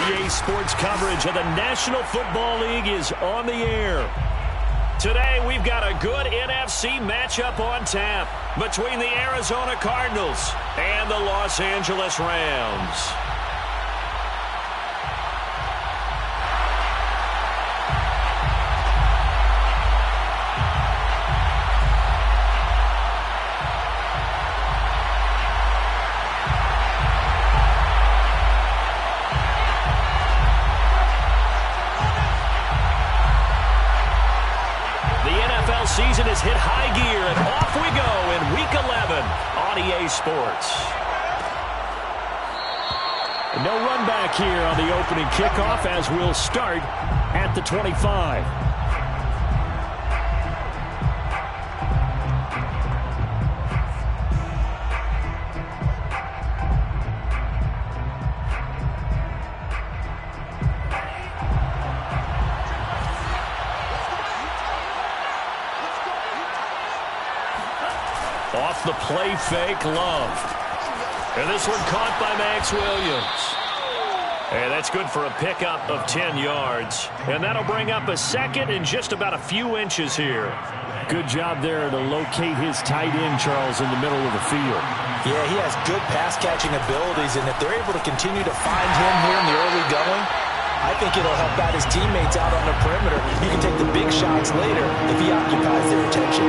EA Sports coverage of the National Football League is on the air. Today, we've got a good NFC matchup on tap between the Arizona Cardinals and the Los Angeles Rams. Season has hit high gear, and off we go in Week 11 on EA Sports. No run back here on the opening kickoff as we'll start at the 25. Off the play fake, Love. And this one caught by Max Williams. And that's good for a pickup of 10 yards. And that'll bring up a second in just about a few inches here. Good job there to locate his tight end, Charles, in the middle of the field. Yeah, he has good pass-catching abilities, and if they're able to continue to find him here in the early going, I think it'll help out his teammates out on the perimeter. You can take the big shots later if he occupies their attention.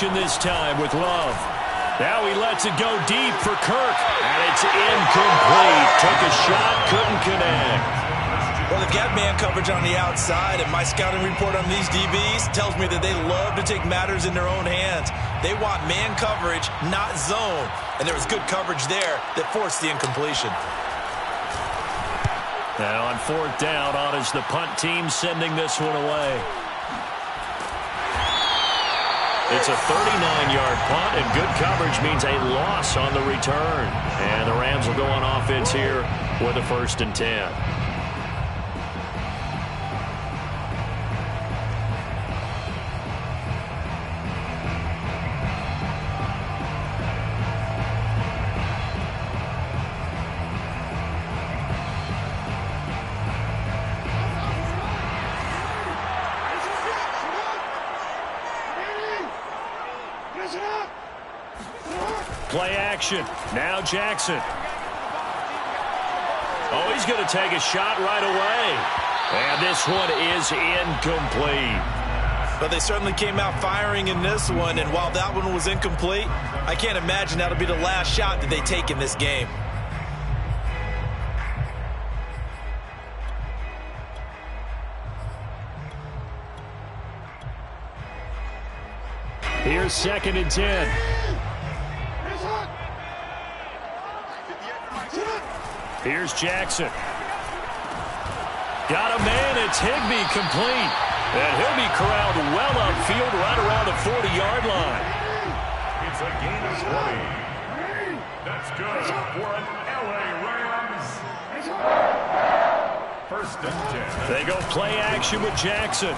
This time with Love. Now he lets it go deep for Kirk, and it's incomplete. Took a shot, couldn't connect. Well, they've got man coverage on the outside, and my scouting report on these DBs tells me that they love to take matters in their own hands. They want man coverage, not zone, and there was good coverage there that forced the incompletion. Now on fourth down, on is the punt team sending this one away. It's a 39-yard punt, and good coverage means a loss on the return. And the Rams will go on offense here with a 1st and 10. Play action. Now Jackson. Oh, he's going to take a shot right away. And this one is incomplete. But they certainly came out firing in this one, and while that one was incomplete, I can't imagine that'll be the last shot that they take in this game. Here's 2nd and 10. Here's Jackson. Got a man. It's Higbee complete. And he'll be corralled well upfield right around the 40-yard line. It's a gain of 20. That's good for an LA Rams. 1st and 10. They go play action with Jackson.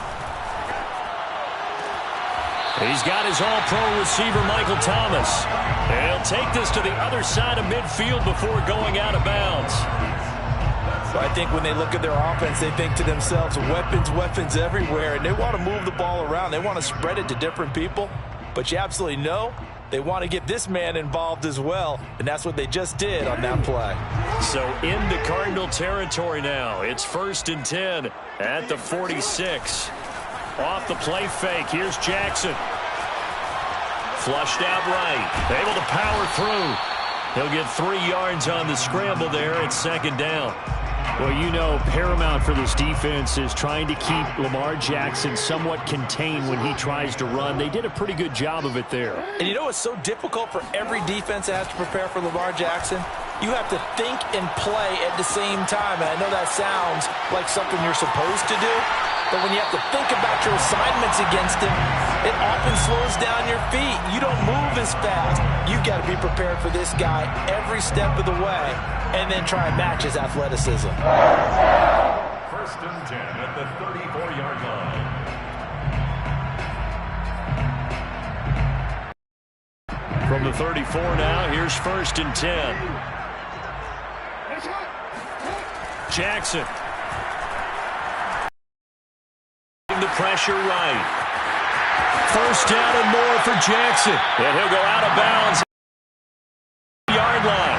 He's got his all-pro receiver, Michael Thomas. And he'll take this to the other side of midfield before going out of bounds. So I think when they look at their offense, they think to themselves, weapons everywhere, and they want to move the ball around. They want to spread it to different people. But you absolutely know they want to get this man involved as well, and that's what they just did on that play. So into Cardinal territory now. It's 1st and 10 at the 46. Off the play fake, here's Jackson. Flushed out right, able to power through. He'll get 3 yards on the scramble there at 2nd down. Well, you know, paramount for this defense is trying to keep Lamar Jackson somewhat contained when he tries to run. They did a pretty good job of it there. And you know it's so difficult for every defense that has to prepare for Lamar Jackson? You have to think and play at the same time. And I know that sounds like something you're supposed to do, but when you have to think about your assignments against him, it often slows down your feet. You don't move as fast. You've got to be prepared for this guy every step of the way and then try and match his athleticism. 1st and 10 at the 34-yard line. From the 34 now, here's 1st and 10. Jackson. The pressure right. 1st down and more for Jackson. And he'll go out of bounds. Yard line.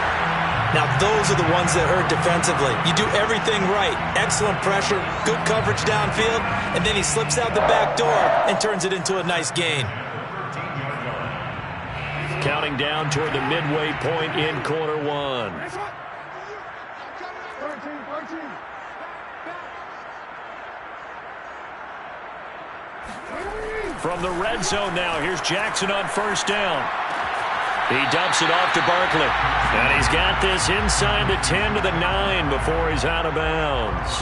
Now, those are the ones that hurt defensively. You do everything right. Excellent pressure, good coverage downfield, and then he slips out the back door and turns it into a nice gain. Counting down toward the midway point in quarter one. From the red zone now, here's Jackson on 1st down. He dumps it off to Barkley. And he's got this inside the 10 to the 9 before he's out of bounds.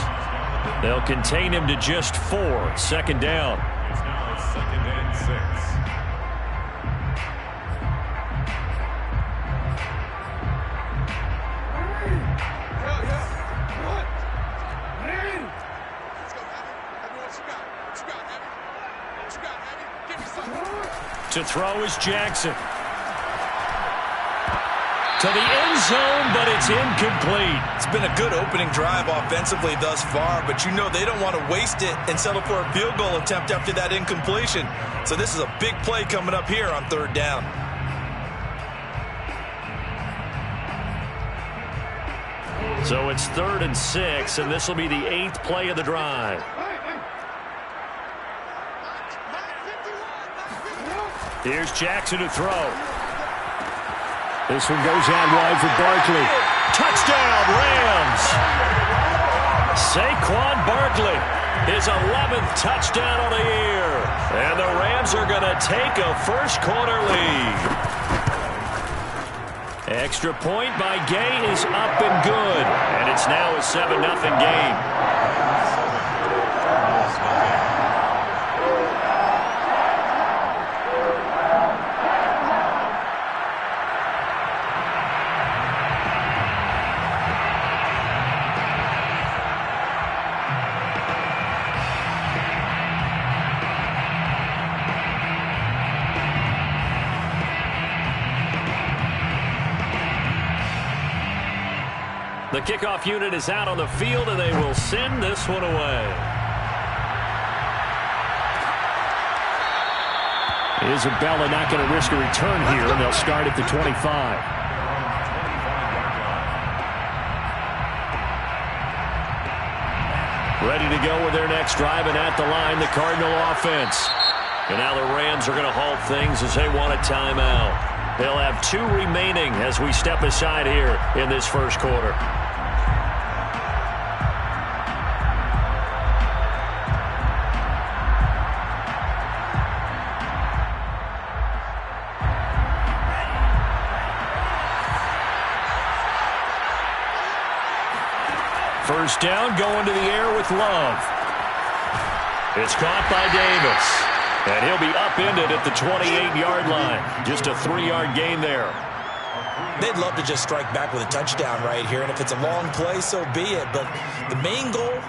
They'll contain him to just 4. 2nd down. It's now 2nd and 6. To throw is Jackson. To the end zone, but it's incomplete. It's been a good opening drive offensively thus far, but you know they don't want to waste it and settle for a field goal attempt after that incompletion. So this is a big play coming up here on 3rd down. So it's 3rd and 6, and this will be the 8th play of the drive. Here's Jackson to throw. This one goes out wide for Barkley. Touchdown, Rams! Saquon Barkley, his 11th touchdown of the year. And the Rams are going to take a first-quarter lead. Extra point by Gay is up and good. And it's now a 7-0 game. The kickoff unit is out on the field, and they will send this one away. Isabella not going to risk a return here, and they'll start at the 25. Ready to go with their next drive, and at the line, the Cardinal offense. And now the Rams are going to halt things as they want a timeout. They'll have 2 remaining as we step aside here in this first quarter. First down, going to the air with Love. It's caught by Davis. And he'll be upended at the 28-yard line. Just a 3-yard gain there. They'd love to just strike back with a touchdown right here, and if it's a long play, so be it. But the main goal,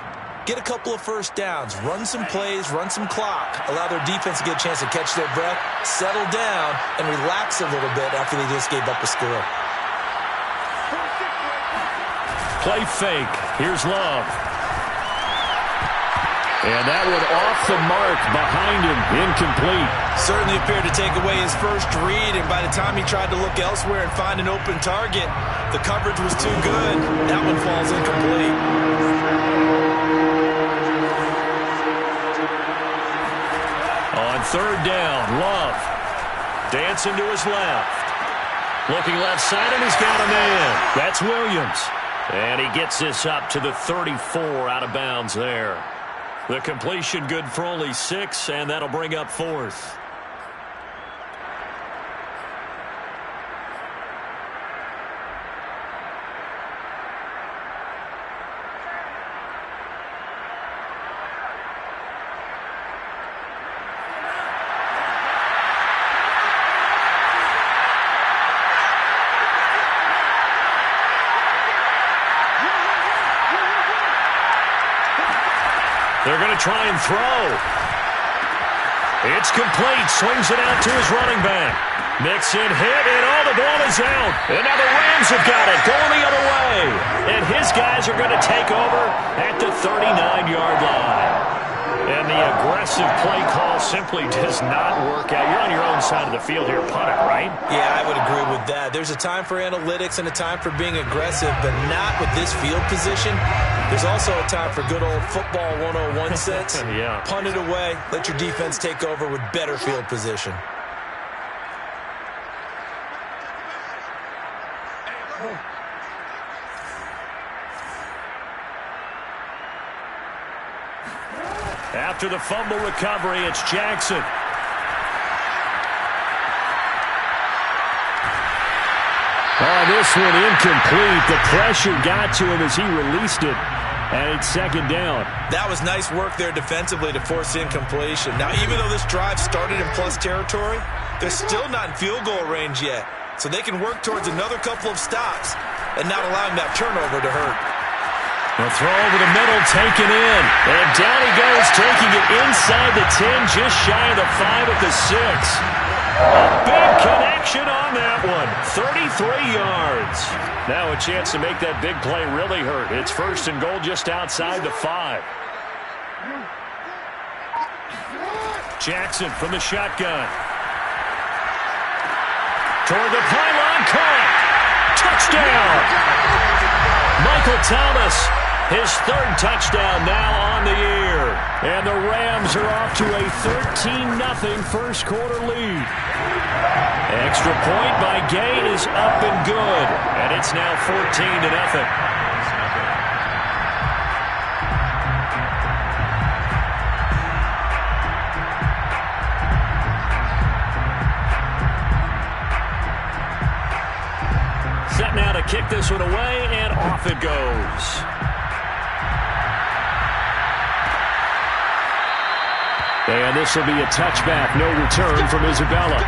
get a couple of first downs, run some plays, run some clock, allow their defense to get a chance to catch their breath, settle down, and relax a little bit after they just gave up a score. Play fake. Here's Love. And that one off the mark behind him. Incomplete. Certainly appeared to take away his first read, and by the time he tried to look elsewhere and find an open target, the coverage was too good. That one falls incomplete. On 3rd down, Love. Dancing to his left. Looking left side, and he's got a man. That's Williams. And he gets this up to the 34 out of bounds there. The completion good for only 6, and that'll bring up 4th. They're going to try and throw. It's complete. Swings it out to his running back. Mixon hit, and the ball is out. And now the Rams have got it, going the other way. And his guys are going to take over at the 39-yard line. And the aggressive play call simply does not work out. You're on your own side of the field here, punt it, right? Yeah, I would agree with that. There's a time for analytics and a time for being aggressive, but not with this field position. There's also a time for good old football 101 sense. Yeah. Punt it away, let your defense take over with better field position. After the fumble recovery, it's Jackson. Oh, this one incomplete. The pressure got to him as he released it, and it's second down. That was nice work there defensively to force incompletion. Now, even though this drive started in plus territory, they're still not in field goal range yet, so they can work towards another couple of stops and not allowing that turnover to hurt. The throw over the middle, taken in. And down he goes, taking it inside the 10, just shy of the 5 at the 6. A big connection on that one. 33 yards. Now a chance to make that big play really hurt. It's first and goal just outside the 5. Jackson from the shotgun. Toward the pylon, caught. Touchdown. Michael Thomas. His third touchdown now on the year. And the Rams are off to a 13-0 first quarter lead. Extra point by Gay is up and good. And it's now 14-0. Set now to kick this one away, and off it goes. And this will be a touchback. No return from Isabella.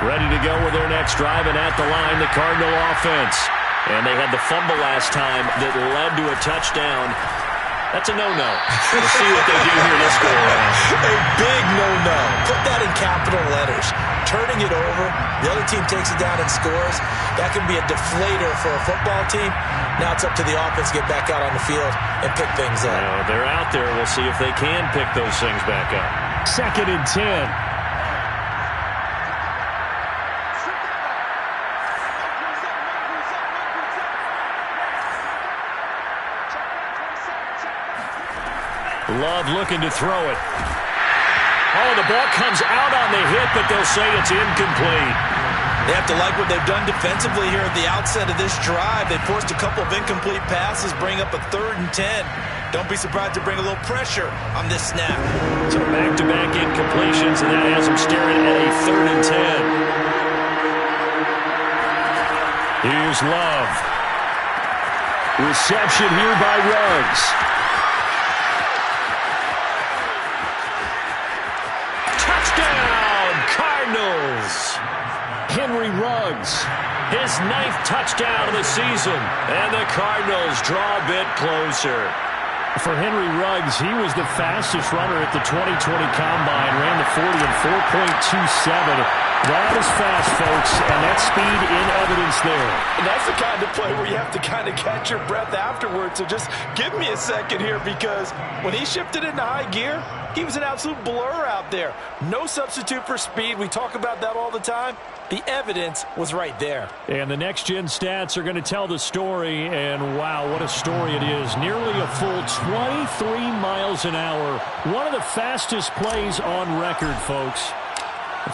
Ready to go with their next drive, and at the line, the Cardinal offense. And they had the fumble last time that led to a touchdown. That's a no-no. We'll see what they do here this go around. A big no-no. Put that in capital letters. Turning it over, the other team takes it down and scores. That can be a deflator for a football team. Now it's up to the offense to get back out on the field and pick things up. They're out there. We'll see if they can pick those things back up. 2nd and 10. Love looking to throw it. Oh, the ball comes out on the hit, but they'll say it's incomplete. They have to like what they've done defensively here at the outset of this drive. They forced a couple of incomplete passes, bring up a 3rd and 10. Don't be surprised to bring a little pressure on this snap. So back-to-back incompletions, and that has them staring at a 3rd and 10. Here's Love. Reception here by Ruggs. Henry Ruggs, his 9th touchdown of the season, and the Cardinals draw a bit closer. For Henry Ruggs, he was the fastest runner at the 2020 Combine, ran the 40 in 4.27. That is fast, folks, and that's speed in evidence there. And that's the kind of play where you have to kind of catch your breath afterwards. So just give me a second here, because when he shifted into high gear, he was an absolute blur out there. No substitute for speed. We talk about that all the time. The evidence was right there. And the next-gen stats are going to tell the story, and wow, what a story it is. Nearly a full 23 miles an hour. One of the fastest plays on record, folks.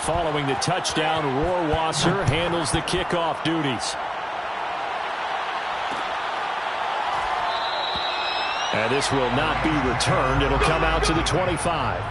Following the touchdown, Rohrwasser handles the kickoff duties. And this will not be returned. It'll come out to the 25.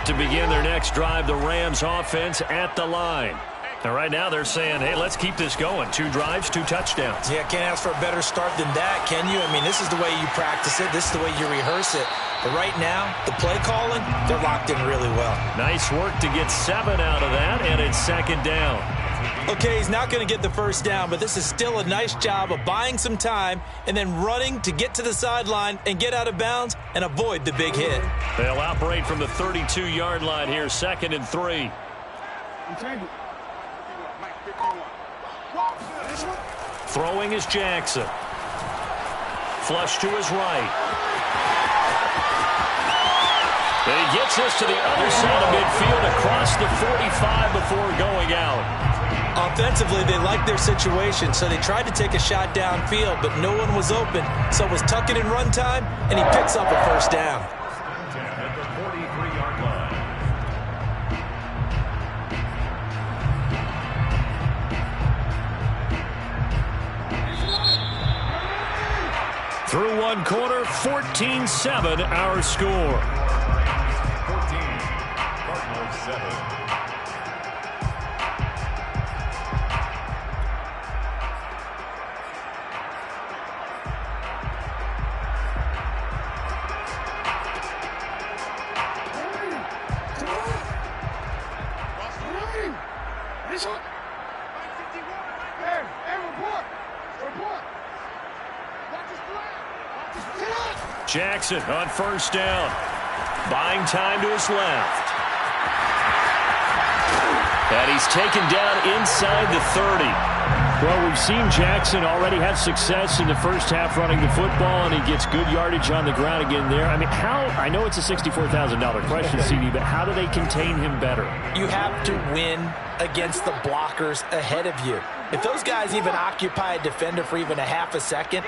to begin their next drive, the Rams offense at the line. And right now they're saying, hey, let's keep this going. 2 drives, 2 touchdowns. Yeah, can't ask for a better start than that, can you? I mean, this is the way you practice it. This is the way you rehearse it. But right now, the play calling, they're locked in really well. Nice work to get 7 out of that, and it's 2nd down. Okay, he's not going to get the first down, but this is still a nice job of buying some time and then running to get to the sideline and get out of bounds and avoid the big hit. They'll operate from the 32-yard line here, 2nd and 3. Throwing is Jackson. Flush to his right. And he gets this to the other side of midfield across the 45 before going out. Offensively, they liked their situation, so they tried to take a shot downfield, but no one was open. So it was tuck it in run time, and he picks up a first down. At the 43-yard line. Through one quarter, 14-7 our score. 14, Cardinals 7. Jackson on first down. Buying time to his left. And he's taken down inside the 30. Well, we've seen Jackson already have success in the first half running the football, and he gets good yardage on the ground again there. I mean, I know it's a $64,000 question, CD, but how do they contain him better? You have to win against the blockers ahead of you. If those guys even occupy a defender for even a half a second,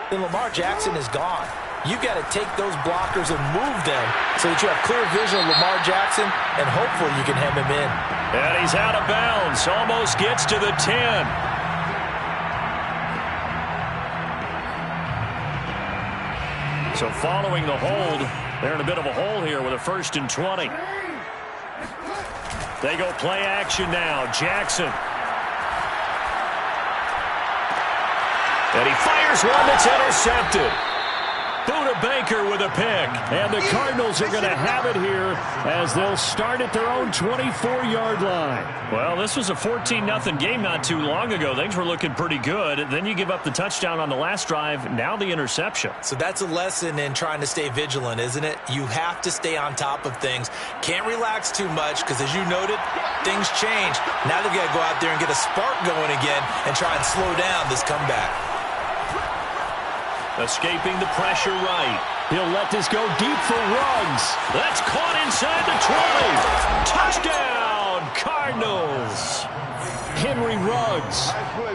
then Lamar Jackson is gone. You've got to take those blockers and move them so that you have clear vision of Lamar Jackson, and hopefully you can hem him in. And he's out of bounds. Almost gets to the 10. So following the hold, they're in a bit of a hole here with a 1st and 20. They go play action now. Jackson. And he fires one that's intercepted. Buda Baker with a pick. And the Cardinals are going to have it here as they'll start at their own 24-yard line. Well, this was a 14-0 game not too long ago. Things were looking pretty good. Then you give up the touchdown on the last drive. Now the interception. So that's a lesson in trying to stay vigilant, isn't it? You have to stay on top of things. Can't relax too much because, as you noted, things change. Now they've got to go out there and get a spark going again and try and slow down this comeback. Escaping the pressure right. He'll let this go deep for Ruggs. That's caught inside the 20. Touchdown, Cardinals. Henry Ruggs,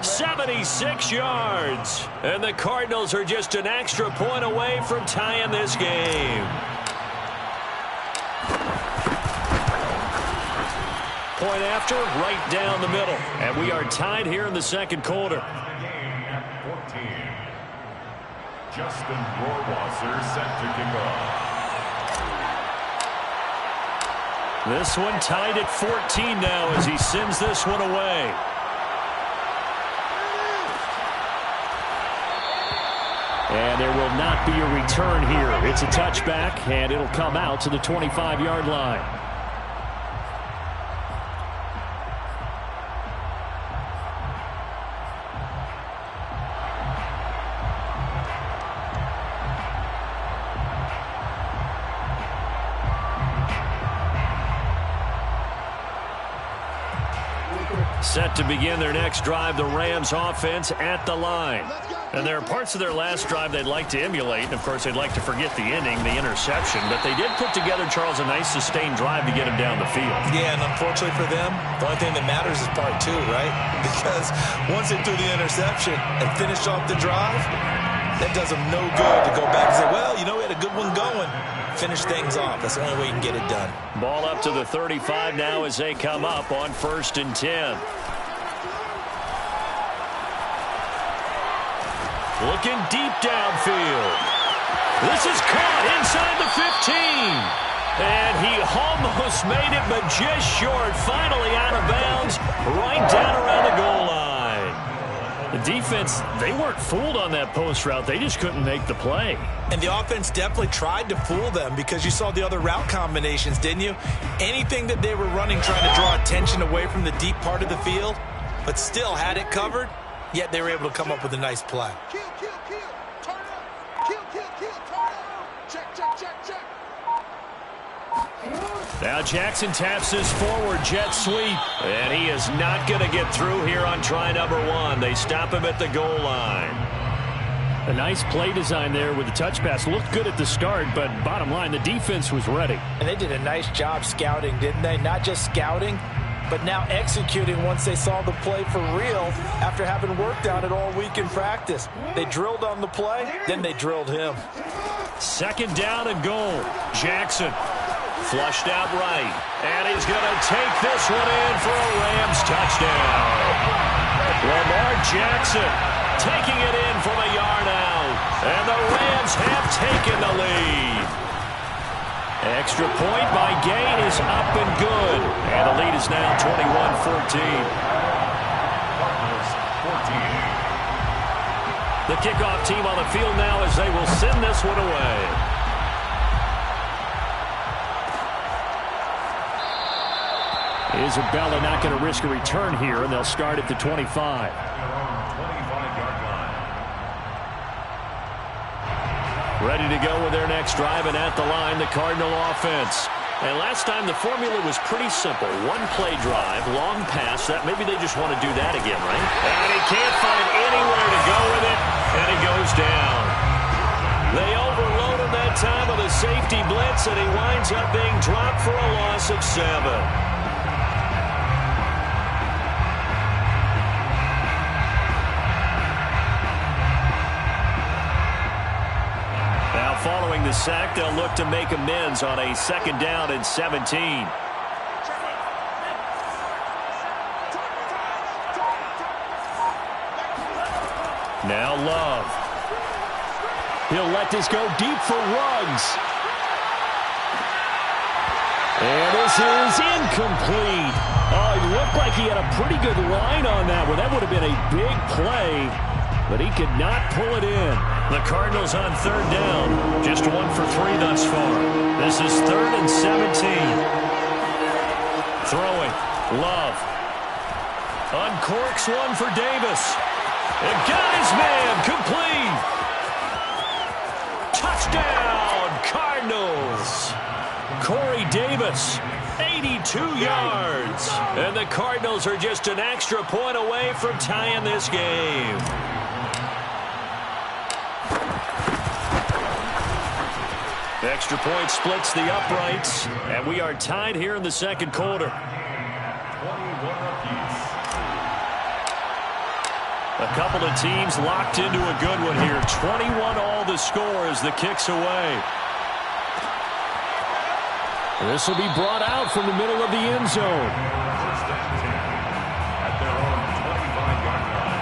76 yards. And the Cardinals are just an extra point away from tying this game. Point after, right down the middle. And we are tied here in the second quarter. Justin Rohrwasser set to kick off. This one tied at 14 now as he sends this one away. And there will not be a return here. It's a touchback, and it'll come out to the 25-yard line. Set to begin their next drive, the Rams offense at the line. And there are parts of their last drive they'd like to emulate. And, of course, they'd like to forget the ending, the interception. But they did put together, Charles, a nice sustained drive to get him down the field. Yeah, and unfortunately for them, the only thing that matters is part 2, right? Because once they threw the interception and finished off the drive, that does them no good to go back and say, well, you know, we had a good one going. Finish things off. That's the only way you can get it done. Ball up to the 35 now as they come up on 1st and 10. Looking deep downfield. This is caught inside the 15. And he almost made it, but just short. Finally out of bounds, right down around the goal line. The defense, they weren't fooled on that post route. They just couldn't make the play. And the offense definitely tried to fool them because you saw the other route combinations, didn't you? Anything that they were running trying to draw attention away from the deep part of the field, but still had it covered, yet they were able to come up with a nice play. Kill, kill, kill. Turn up. Kill, kill, kill. Turn up. Check, check, check, check. Now Jackson taps his forward jet sweep. And he is not going to get through here on try number 1. They stop him at the goal line. A nice play design there with the touch pass. Looked good at the start, but bottom line, the defense was ready. And they did a nice job scouting, didn't they? Not just scouting, but now executing once they saw the play for real after having worked on it all week in practice. They drilled on the play, then they drilled him. Second down and goal. Jackson flushed out right. And he's going to take this one in for a Rams touchdown. Lamar Jackson taking it in from a yard out. And the Rams have taken the lead. Extra point by Gain is up and good. And the lead is now 21-14. The kickoff team on the field now as they will send this one away. Isabella not going to risk a return here, and they'll start at the 25. Ready to go with their next drive, and at the line, the Cardinal offense. And last time, the formula was pretty simple. One play drive, long pass. That maybe they just want to do that again, right? And he can't find anywhere to go with it, and he goes down. They overload him that time with a safety blitz, and he winds up being dropped for a loss of 7. Following the sack, they'll look to make amends on a second down and 17. Now Love. He'll let this go deep for Ruggs. And this is incomplete. Oh, it looked like he had a pretty good line on that one. That would have been a big play, but he could not pull it in. The Cardinals on third down. Just 1 for 3 thus far. This is 3rd and 17. Throwing. Love. Uncorks one for Davis. And got his man. Complete. Touchdown, Cardinals. Corey Davis, 82 yards. And the Cardinals are just an extra point away from tying this game. The extra point splits the uprights, and we are tied here in the second quarter. 21 apiece. A couple of teams locked into a good one here. 21 all the score as the kick's away. This will be brought out from the middle of the end zone. First and 10 at their own 25-yard line.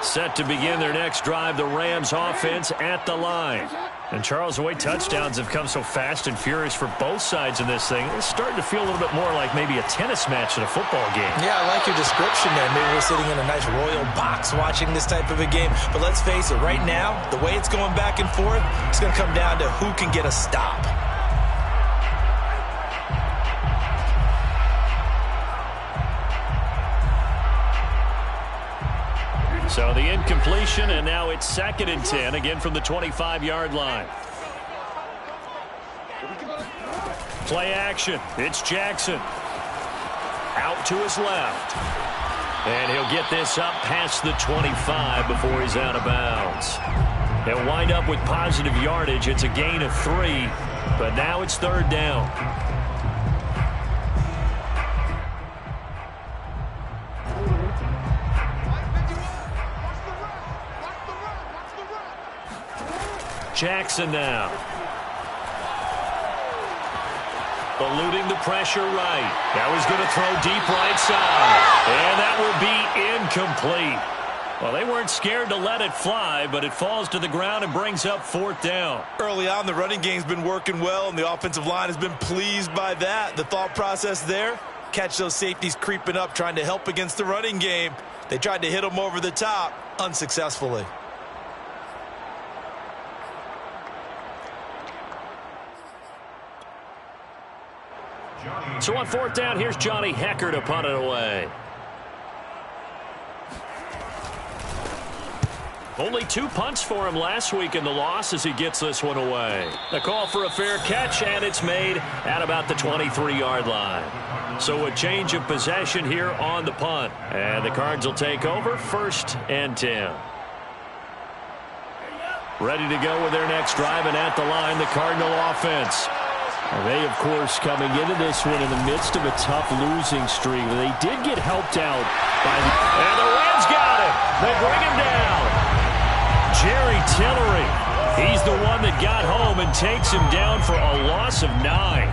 Set to begin their next drive, the Rams offense at the line. And Charles, the way touchdowns have come so fast and furious for both sides in this thing, it's starting to feel a little bit more like maybe a tennis match in a football game. Yeah, I like your description there. Maybe we're sitting in a nice royal box watching this type of a game. But let's face it, right now, the way it's going back and forth, it's going to come down to who can get a stop. So the incompletion, and now it's 2nd and 10, again from the 25-yard line. Play action. It's Jackson. Out to his left. And he'll get this up past the 25 before he's out of bounds. They'll wind up with positive yardage. It's a gain of 3, but now it's 3rd down. Jackson now. Eluding the pressure right. Now he's going to throw deep right side. And that will be incomplete. Well, they weren't scared to let it fly, but it falls to the ground and brings up 4th down. Early on, the running game's been working well, and the offensive line has been pleased by that. The thought process there, catch those safeties creeping up, trying to help against the running game. They tried to hit them over the top, unsuccessfully. So on 4th down, here's Johnny Hecker to punt it away. Only 2 punts for him last week in the loss as he gets this one away. A call for a fair catch, and it's made at about the 23-yard line. So a change of possession here on the punt. And the Cards will take over 1st and 10. Ready to go with their next drive, and at the line, the Cardinal offense. They, of course, coming into this one in the midst of a tough losing streak. They did get helped out by the... And the Rams got him. They bring him down. Jerry Tillery, he's the one that got home and takes him down for a loss of 9.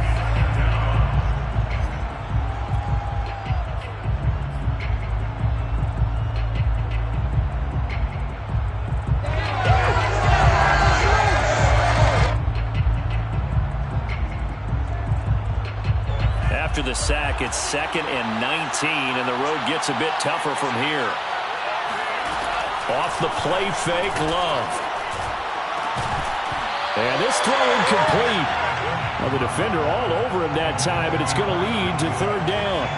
After the sack, it's 2nd and 19, and the road gets a bit tougher from here. Off the play fake, Love. And this throw incomplete. Well, the defender all over him that time, but it's going to lead to 3rd down.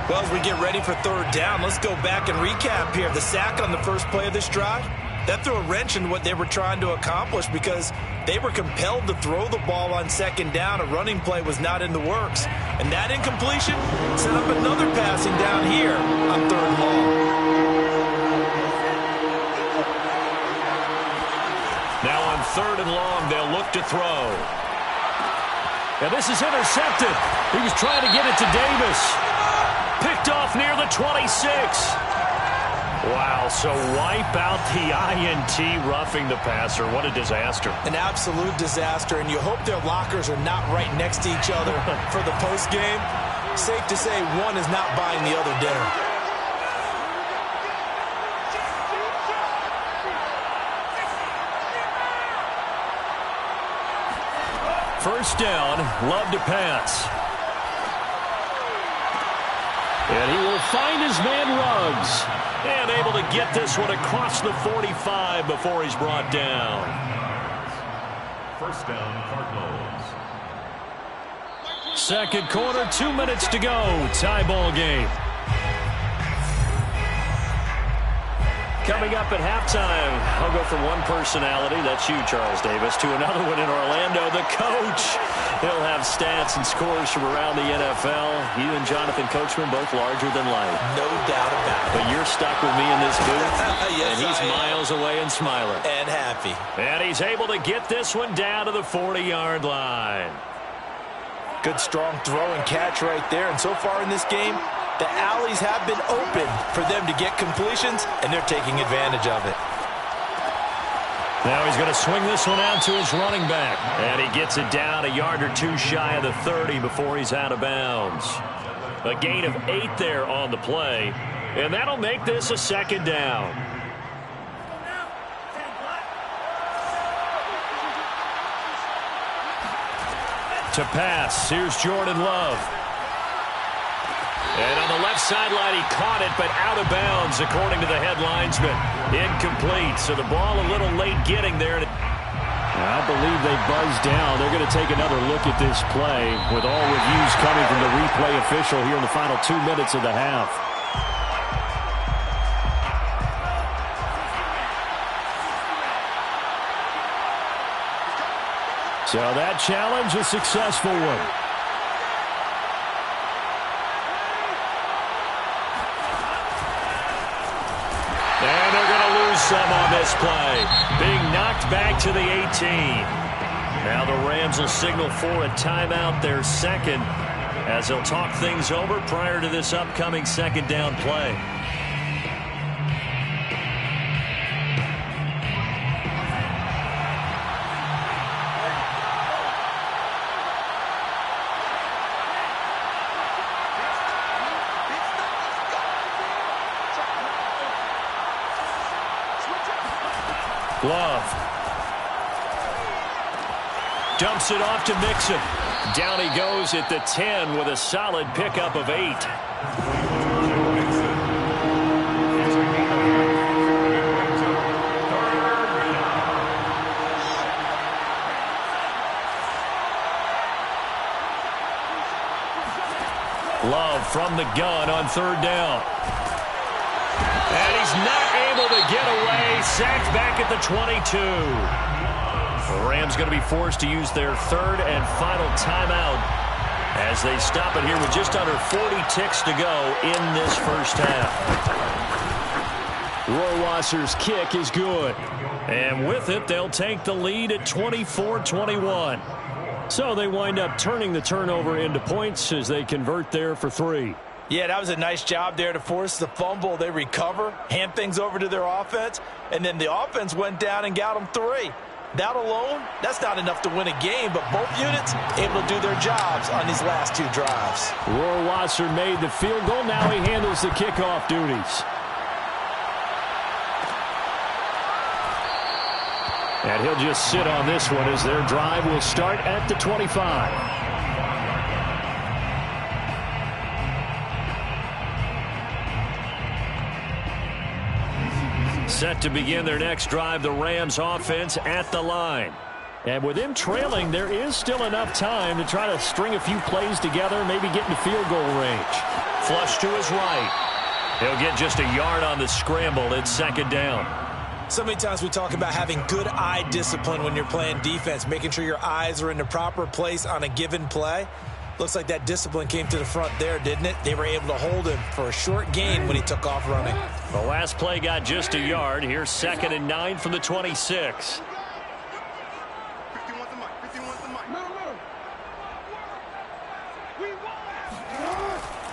Well, as we get ready for 3rd down, let's go back and recap here. The sack on the first play of this drive, that threw a wrench in what they were trying to accomplish because they were compelled to throw the ball on 2nd down. A running play was not in the works. And that incompletion set up another passing down here on 3rd and long. Now on 3rd and long, they'll look to throw. And this is intercepted. He was trying to get it to Davis. Picked off near the 26. Wow, so wipe out the INT, roughing the passer. What a disaster. An absolute disaster, and you hope their lockers are not right next to each other for the postgame. Safe to say one is not buying the other dinner. 1st down, Love to pass. And he will find his man Ruggs. And able to get this one across the 45 before he's brought down. 1st down, Cardinals. 2nd quarter, 2 minutes to go. Tie ball game. Coming up at halftime, I'll go from one personality, that's you, Charles Davis, to another one in Orlando, the coach. He'll have stats and scores from around the NFL. You and Jonathan Coachman, both larger than life. No doubt about it. But you're stuck with me in this booth, yes, and he's miles away and smiling. And happy. And he's able to get this one down to the 40-yard line. Good, strong throw and catch right there. And so far in this game, the alleys have been open for them to get completions, and they're taking advantage of it. Now he's going to swing this one out to his running back. And he gets it down a yard or 2 shy of the 30 before he's out of bounds. A gain of 8 there on the play. And that'll make this a 2nd down. To pass, here's Jordan Love. And on the left sideline, he caught it, but out of bounds, according to the head linesman. Incomplete, so the ball a little late getting there. I believe they buzzed down. They're going to take another look at this play with all reviews coming from the replay official here in the final 2 minutes of the half. So that challenge, a successful one. And they're going to lose some on this play. Being knocked back to the 18. Now the Rams will signal for a timeout, their 2nd, as they'll talk things over prior to this upcoming 2nd down play. Love. Dumps it off to Mixon. Down he goes at the 10 with a solid pickup of 8. Love from the gun on 3rd down. And he's not able to get away. Sacked back at the 22. The Rams going to be forced to use their 3rd and final timeout as they stop it here with just under 40 ticks to go in this first half. Rohrwasser's kick is good. And with it, they'll take the lead at 24-21. So they wind up turning the turnover into points as they convert there for 3. Yeah, that was a nice job there to force the fumble. They recover, hand things over to their offense, and then the offense went down and got them 3. That alone, that's not enough to win a game, but both units able to do their jobs on these last 2 drives. Rohrwasser made the field goal. Now he handles the kickoff duties. And he'll just sit on this one as their drive will start at the 25. Set to begin their next drive, the Rams offense at the line. And with him trailing, there is still enough time to try to string a few plays together, maybe get into field goal range. Flush to his right. He'll get just a yard on the scramble. It's 2nd down. So many times we talk about having good eye discipline when you're playing defense, making sure your eyes are in the proper place on a given play. Looks like that discipline came to the front there, didn't it? They were able to hold him for a short gain when he took off running. The last play got just a yard. Here's 2nd and 9 from the 26.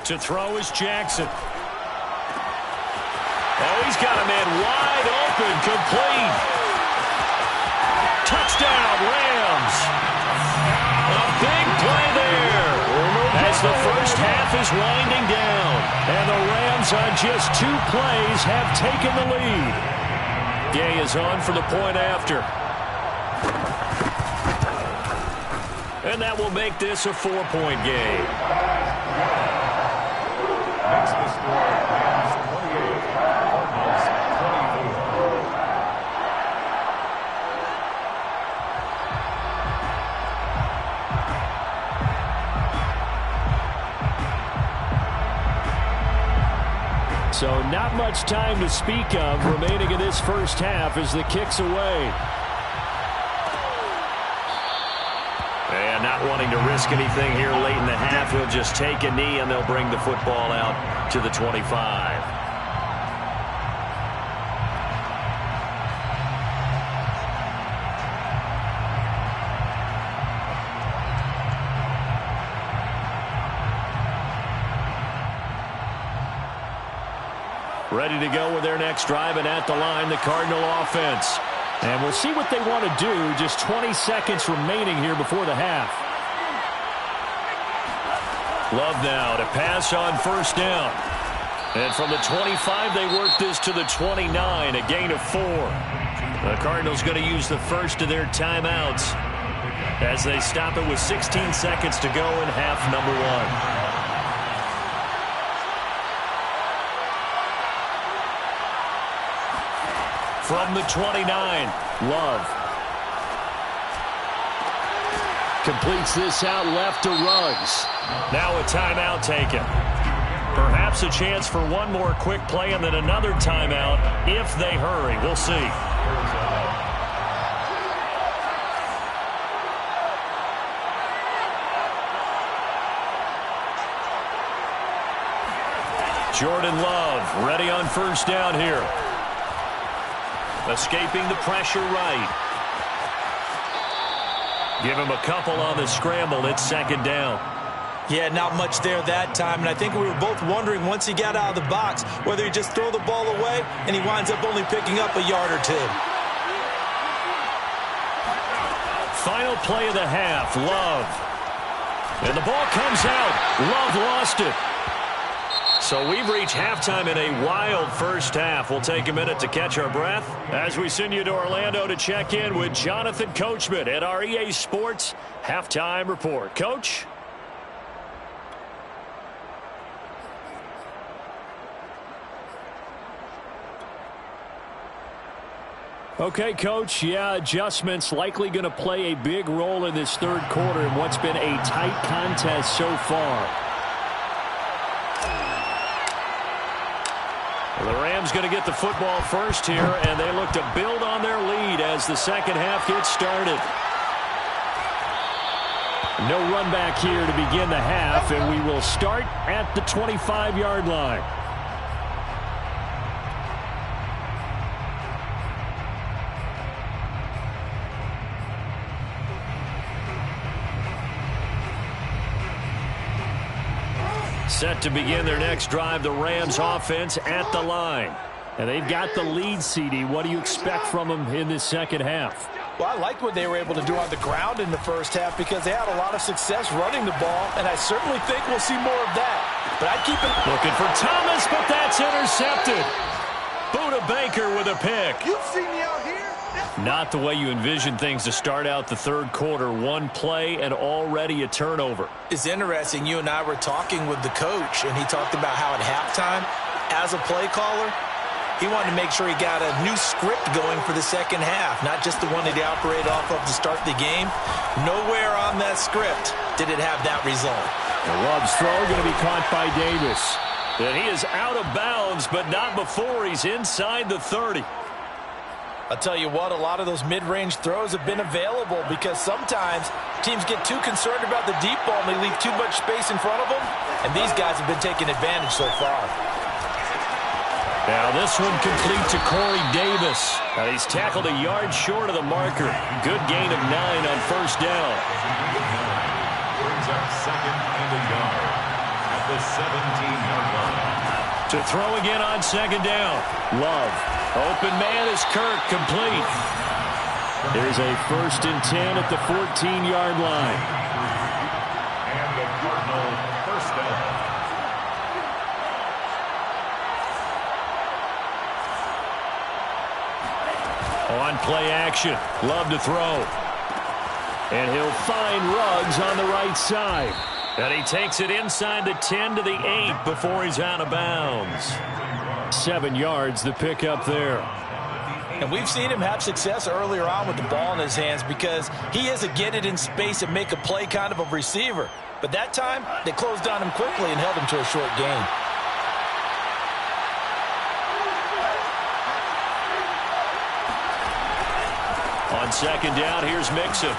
To throw is Jackson. Oh, he's got a man wide open, complete. Touchdown, Rams. A big play there. As the first half is winding down. And the Rams on just 2 plays have taken the lead. Gay is on for the point after. And that will make this a 4-point game. Makes the score Rams 28, Cardinals 24. So not much time to speak of remaining in this first half as the kick's away. And not wanting to risk anything here late in the half, he'll just take a knee and they'll bring the football out to the 25. Ready to go with their next drive, and at the line, the Cardinal offense. And we'll see what they want to do. Just 20 seconds remaining here before the half. Love now to pass on 1st down. And from the 25, they work this to the 29, a gain of 4. The Cardinals going to use the first of their timeouts as they stop it with 16 seconds to go in half number 1. From the 29, Love. Completes this out left to Ruggs. Now a timeout taken. Perhaps a chance for one more quick play and then another timeout if they hurry. We'll see. Jordan Love ready on 1st down here. Escaping the pressure right. Give him a couple on the scramble. It's 2nd down. Yeah, not much there that time. And I think we were both wondering once he got out of the box whether he just throw the ball away and he winds up only picking up a yard or 2. Final play of the half. Love. And the ball comes out. Love lost it. So we've reached halftime in a wild first half. We'll take a minute to catch our breath as we send you to Orlando to check in with Jonathan Coachman at our EA Sports Halftime Report. Coach? Okay, Coach, yeah, adjustments likely going to play a big role in this third quarter in what's been a tight contest so far. Well, the Rams going to get the football first here, and they look to build on their lead as the second half gets started. No run back here to begin the half, and we will start at the 25-yard line. Set to begin their next drive, the Rams offense at the line. And they've got the lead, CD. What do you expect from them in this second half? Well, I liked what they were able to do on the ground in the first half because they had a lot of success running the ball, and I certainly think we'll see more of that. But I'd keep it looking for Thomas, but that's intercepted. Buda Baker with a pick. You've seen me out here. Not the way you envision things to start out the third quarter. One play and already a turnover. It's interesting. You and I were talking with the coach, and he talked about how at halftime, as a play caller, he wanted to make sure he got a new script going for the second half, not just the one that he operated off of to start the game. Nowhere on that script did it have that result. Love's throw going to be caught by Davis. And he is out of bounds, but not before he's inside the 30. I'll tell you what, a lot of those mid-range throws have been available because sometimes teams get too concerned about the deep ball and they leave too much space in front of them, and these guys have been taking advantage so far. Now this one complete to Corey Davis. Now he's tackled a yard short of the marker. Good gain of 9 on first down. Brings up second and a yard at the 17-yard line. To throw again on second down. Love. Open man is Kirk, complete. There's a 1st and 10 at the 14-yard line. And the Cardinal first down. On play action. Love to throw. And he'll find Ruggs on the right side. And he takes it inside the 10 to the 8 before he's out of bounds. 7 yards, the pickup there. And we've seen him have success earlier on with the ball in his hands because he is a get it in space and make a play kind of a receiver. But that time, they closed on him quickly and held him to a short gain. On second down, here's Mixon.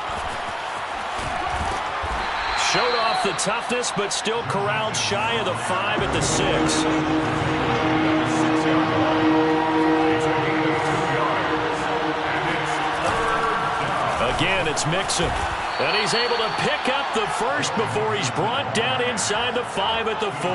Showed off the toughness, but still corralled shy of the 5 at the 6. Again, it's Mixon. And he's able to pick up the first before he's brought down inside the 5 at the 4.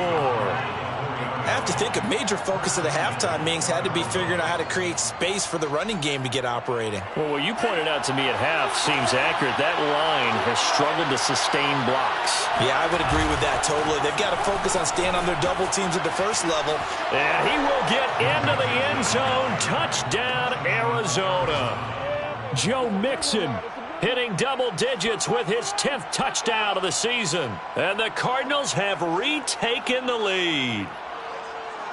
I have to think a major focus of the halftime meetings had to be figuring out how to create space for the running game to get operating. Well, what you pointed out to me at half seems accurate. That line has struggled to sustain blocks. Yeah, I would agree with that totally. They've got to focus on staying on their double teams at the first level. And he will get into the end zone. Touchdown, Arizona. Joe Mixon hitting double digits with his 10th touchdown of the season. And the Cardinals have retaken the lead.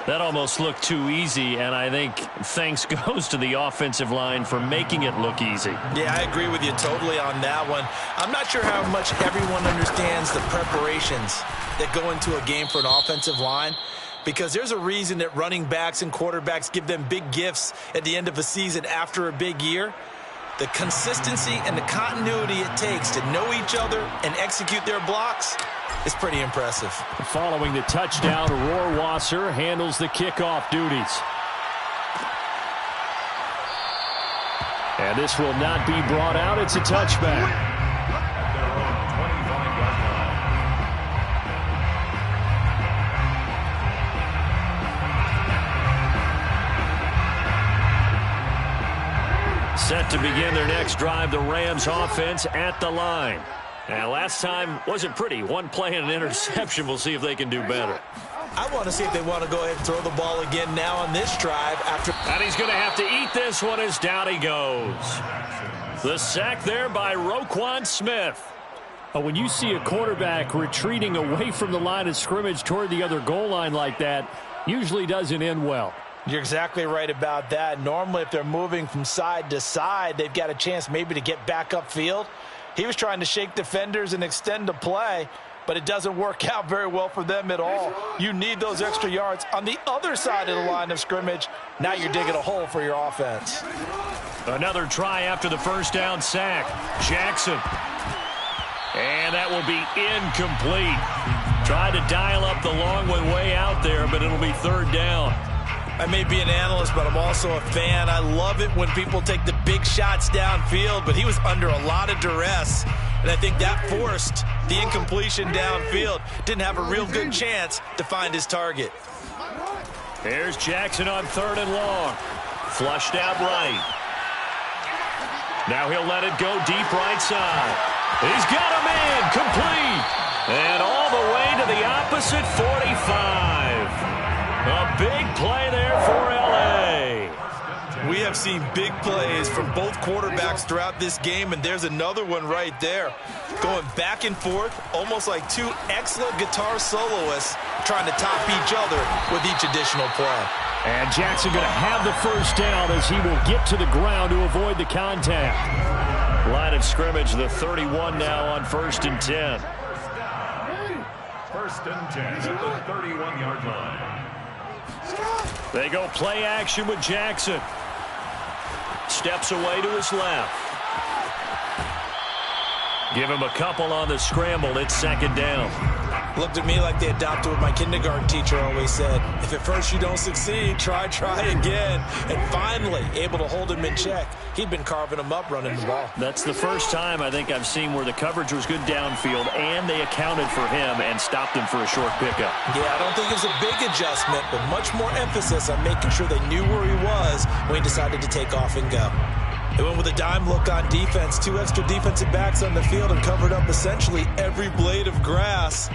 That almost looked too easy, and I think thanks goes to the offensive line for making it look easy. Yeah, I agree with you totally on that one. I'm not sure how much everyone understands the preparations that go into a game for an offensive line, because there's a reason that running backs and quarterbacks give them big gifts at the end of a season after a big year. The consistency and the continuity it takes to know each other and execute their blocks is pretty impressive. Following the touchdown, Rohrwasser handles the kickoff duties. And this will not be brought out. It's a touchback. At their own 25-yard line. Set to begin their next drive, the Rams offense at the line. And last time wasn't pretty. One play and an interception. We'll see if they can do better. I want to see if they want to go ahead and throw the ball again now on this drive after. And he's going to have to eat this one as down he goes. The sack there by Roquan Smith. When you see a quarterback retreating away from the line of scrimmage toward the other goal line like that, usually doesn't end well. You're exactly right about that. Normally, if they're moving from side to side, they've got a chance maybe to get back upfield. He was trying to shake defenders and extend the play, but it doesn't work out very well for them at all. You need those extra yards on the other side of the line of scrimmage. Now you're digging a hole for your offense. Another try after the first down sack. Jackson. And that will be incomplete. Tried to dial up the long one way out there, but it'll be third down. I may be an analyst, but I'm also a fan. I love it when people take the big shots downfield, but he was under a lot of duress, and I think that forced the incompletion downfield. Didn't have a real good chance to find his target. Here's Jackson on third and long. Flushed out right. Now he'll let it go deep right side. He's got a man complete. And all the way to the opposite 45. A big play there for L.A. We have seen big plays from both quarterbacks throughout this game, and there's another one right there. Going back and forth, almost like two excellent guitar soloists trying to top each other with each additional play. And Jackson going to have the first down as he will get to the ground to avoid the contact. Line of scrimmage, the 31 now on 1st and 10. 1st and 10 at the 31-yard line. They go play action with Jackson. Steps away to his left. Give him a couple on the scramble. It's second down. Looked at me like they adopted what my kindergarten teacher always said. If at first you don't succeed, try again. And finally, able to hold him in check. He'd been carving him up running the ball. That's the first time I think I've seen where the coverage was good downfield and they accounted for him and stopped him for a short pickup. Yeah, I don't think it was a big adjustment, but much more emphasis on making sure they knew where he was when he decided to take off and go. They went with a dime look on defense. 2 extra defensive backs on the field and covered up essentially every blade of grass.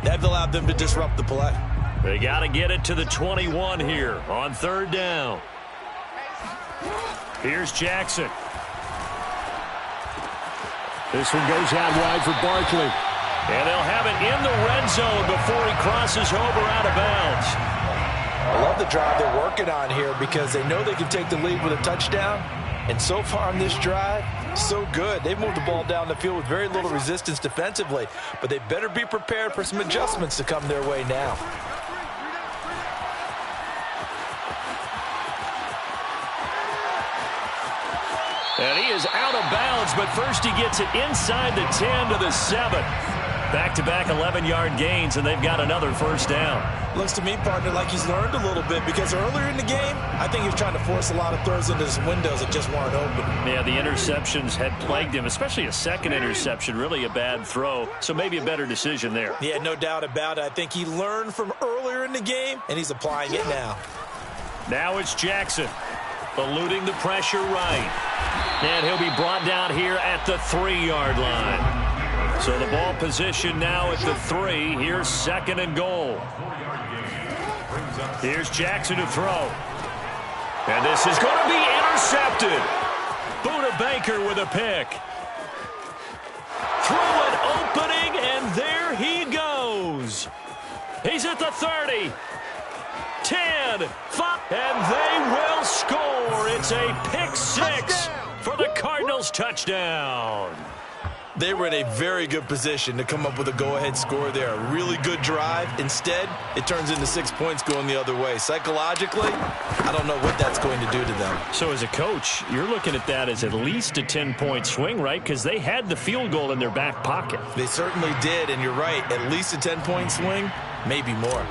That allowed them to disrupt the play. They got to get it to the 21 here on third down. Here's Jackson. This one goes out wide for Barkley. And they'll have it in the red zone before he crosses over out of bounds. I love the drive they're working on here because they know they can take the lead with a touchdown. And so far on this drive, so good. They've moved the ball down the field with very little resistance defensively, but they better be prepared for some adjustments to come their way now. And he is out of bounds, but first he gets it inside the 10 to the 7. Back-to-back 11-yard gains, and they've got another first down. Looks to me, partner, like he's learned a little bit because earlier in the game, I think he was trying to force a lot of throws into his windows that just weren't open. Yeah, the interceptions had plagued him, especially a second interception, really a bad throw, so maybe a better decision there. Yeah, no doubt about it. I think he learned from earlier in the game, and he's applying it now. Now it's Jackson, eluding the pressure right. And he'll be brought down here at the 3-yard line. So the ball position now at the 3. Here's second and goal. Here's Jackson to throw. And this is going to be intercepted. Buda Baker with a pick. Through an opening, and there he goes. He's at the 30. 10, 5, and they will score. It's a pick 6 for the Cardinals touchdown. They were in a very good position to come up with a go-ahead score there. A really good drive. Instead, it turns into 6 points going the other way. Psychologically, I don't know what that's going to do to them. So as a coach, you're looking at that as at least a 10-point swing, right? Because they had the field goal in their back pocket. They certainly did, and you're right. At least a 10-point swing, maybe more.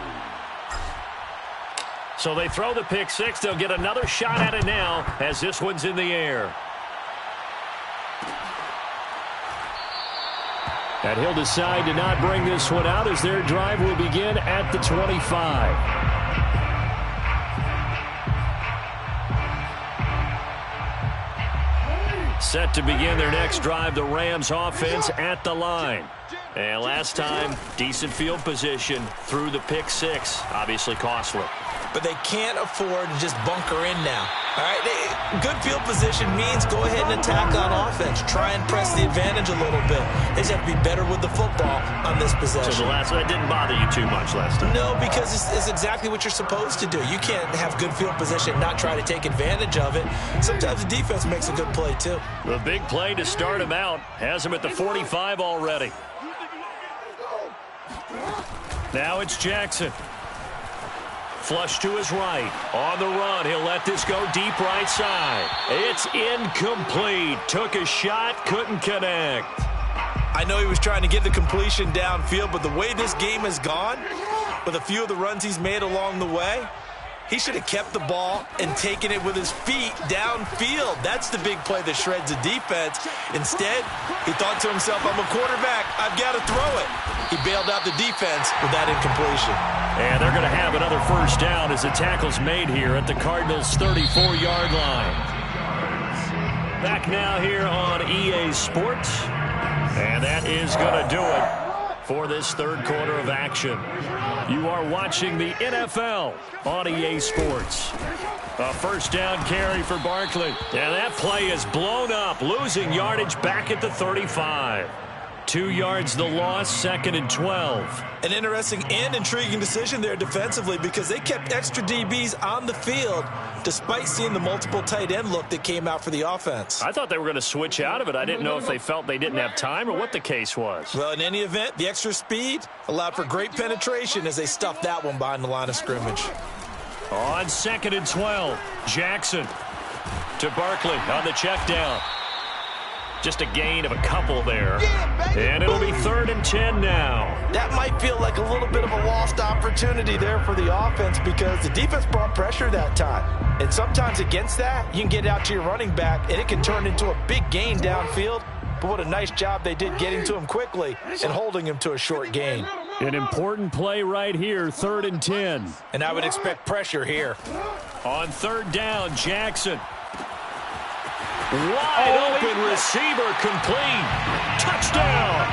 So they throw the pick 6. They'll get another shot at it now as this one's in the air. And he'll decide to not bring this one out as their drive will begin at the 25. Set to begin their next drive, the Rams offense at the line. And last time, decent field position through the pick six. Obviously costly. But they can't afford to just bunker in now. All right, good field position means go ahead and attack on offense. Try and press the advantage a little bit. They just have to be better with the football on this possession. So that didn't bother you too much last time? No, because it's exactly what you're supposed to do. You can't have good field position and not try to take advantage of it. Sometimes the defense makes a good play, too. The big play to start him out has him at the 45 already. Now it's Jackson. Flush to his right. On the run, he'll let this go deep right side. It's incomplete. Took a shot, couldn't connect. I know he was trying to get the completion downfield, but the way this game has gone, with a few of the runs he's made along the way, he should have kept the ball and taken it with his feet downfield. That's the big play that shreds the defense. Instead, he thought to himself, I'm a quarterback. I've got to throw it. He bailed out the defense with that incompletion. And they're going to have another first down as the tackle's made here at the Cardinals' 34-yard line. Back now here on EA Sports. And that is going to do it for this third quarter of action. You are watching the NFL on EA Sports. A first down carry for Barkley. And that play is blown up, losing yardage back at the 35. 2 yards the loss, 2nd and 12. An interesting and intriguing decision there defensively because they kept extra DBs on the field despite seeing the multiple tight end look that came out for the offense. I thought they were going to switch out of it. I didn't know if they felt they didn't have time or what the case was. Well, in any event, the extra speed allowed for great penetration as they stuffed that one behind the line of scrimmage. On 2nd and 12, Jackson to Barkley on the check down. Just a gain of a couple there. And it'll be 3rd and 10 now. That might feel like a little bit of a lost opportunity there for the offense because the defense brought pressure that time. And sometimes against that, you can get out to your running back, and it can turn into a big gain downfield. But what a nice job they did getting to him quickly and holding him to a short gain. An important play right here, 3rd and 10. And I would expect pressure here. On 3rd down, Jackson. Wide open receiver complete. Touchdown.